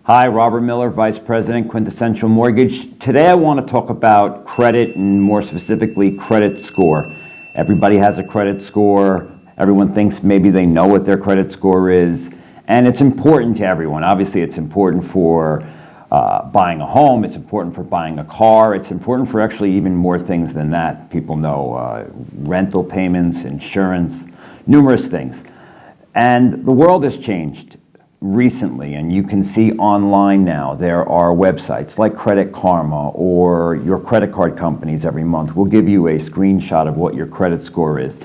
Hi, Robert Miller, Vice President, Quintessential Mortgage. Today I want to talk about credit and more specifically credit score. Everybody has a credit score. Everyone thinks maybe they know what their credit score is. And it's important to everyone. Obviously, it's important for buying a home. It's important for buying a car. It's important for actually even more things than that. People know rental payments, insurance, numerous things. And the world has changed recently, and you can see online now there are websites like Credit Karma or your credit card companies every month will give you a screenshot of what your credit score is.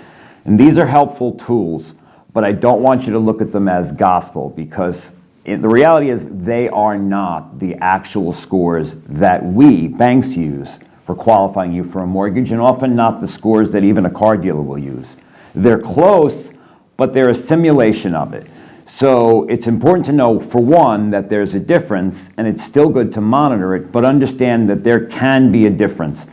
And these are helpful tools, but I don't want you to look at them as gospel because the reality is they are not the actual scores that we, banks, use for qualifying you for a mortgage, and often not the scores that even a car dealer will use. They're close, but they're a simulation of it. So it's important to know, for one, that there's a difference, and it's still good to monitor it, but understand that there can be a difference.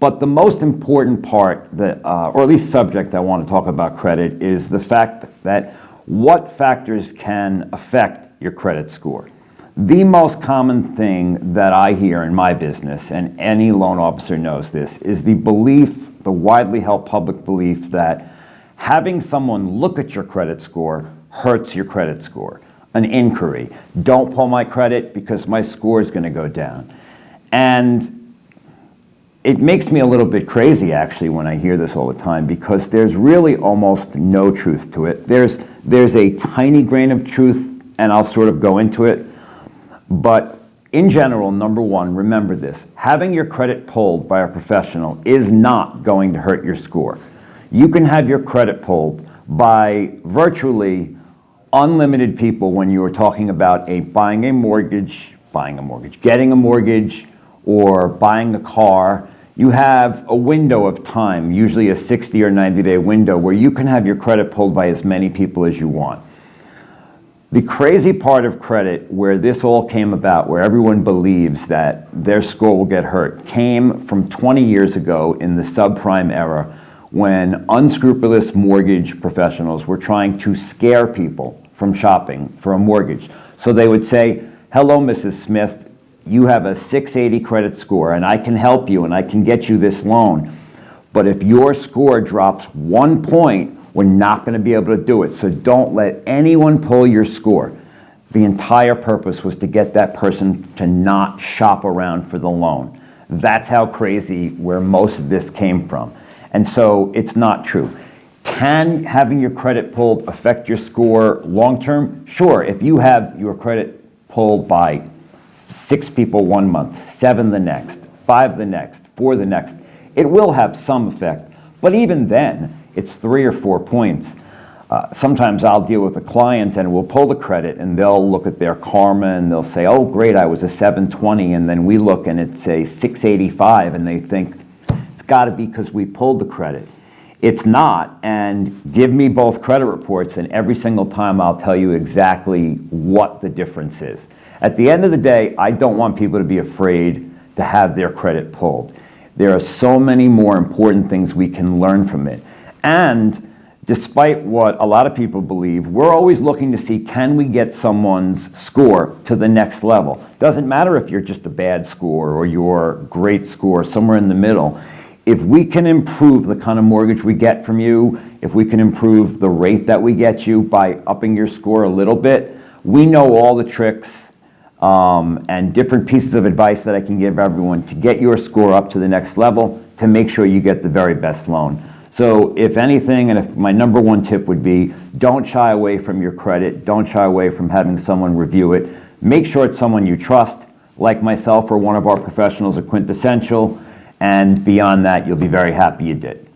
But the most important part, or at least subject I want to talk about credit, is the fact that what factors can affect your credit score. The most common thing that I hear in my business, and any loan officer knows this, is the belief, the widely held public belief that having someone look at your credit score hurts your credit score. An inquiry. Don't pull my credit because my score is going to go down. And it makes me a little bit crazy actually when I hear this all the time because there's really almost no truth to it. There's a tiny grain of truth, and I'll sort of go into it. But in general, number one, remember this. Having your credit pulled by a professional is not going to hurt your score. You can have your credit pulled by virtually unlimited people when you are talking about buying a mortgage, getting a mortgage, or buying a car. You have a window of time, usually a 60 or 90-day window, where you can have your credit pulled by as many people as you want. The crazy part of credit, where this all came about, where everyone believes that their score will get hurt, came from 20 years ago in the subprime era, when unscrupulous mortgage professionals were trying to scare people from shopping for a mortgage. So they would say, hello, Mrs. Smith, you have a 680 credit score and I can help you and I can get you this loan. But if your score drops 1 point, we're not going to be able to do it. So don't let anyone pull your score. The entire purpose was to get that person to not shop around for the loan. That's how crazy where most of this came from. And so it's not true. Can having your credit pulled affect your score long term? Sure, if you have your credit pulled by 6 people 1 month, 7 the next, 5 the next, 4 the next, it will have some effect. But even then, it's 3 or 4 points. Sometimes I'll deal with a client and we'll pull the credit and they'll look at their karma and they'll say, oh great, I was a 720, and then we look and it's a 685 and they think, it's got to be because we pulled the credit. It's not, and give me both credit reports and every single time I'll tell you exactly what the difference is. At the end of the day, I don't want people to be afraid to have their credit pulled. There are so many more important things we can learn from it. And despite what a lot of people believe, we're always looking to see, can we get someone's score to the next level? Doesn't matter if you're just a bad score or your great score, somewhere in the middle. If we can improve the kind of mortgage we get from you, if we can improve the rate that we get you by upping your score a little bit, we know all the tricks and different pieces of advice that I can give everyone to get your score up to the next level to make sure you get the very best loan. So if anything, and if my number one tip would be, don't shy away from your credit, don't shy away from having someone review it. Make sure it's someone you trust, like myself or one of our professionals at Quintessential. And beyond that, you'll be very happy you did.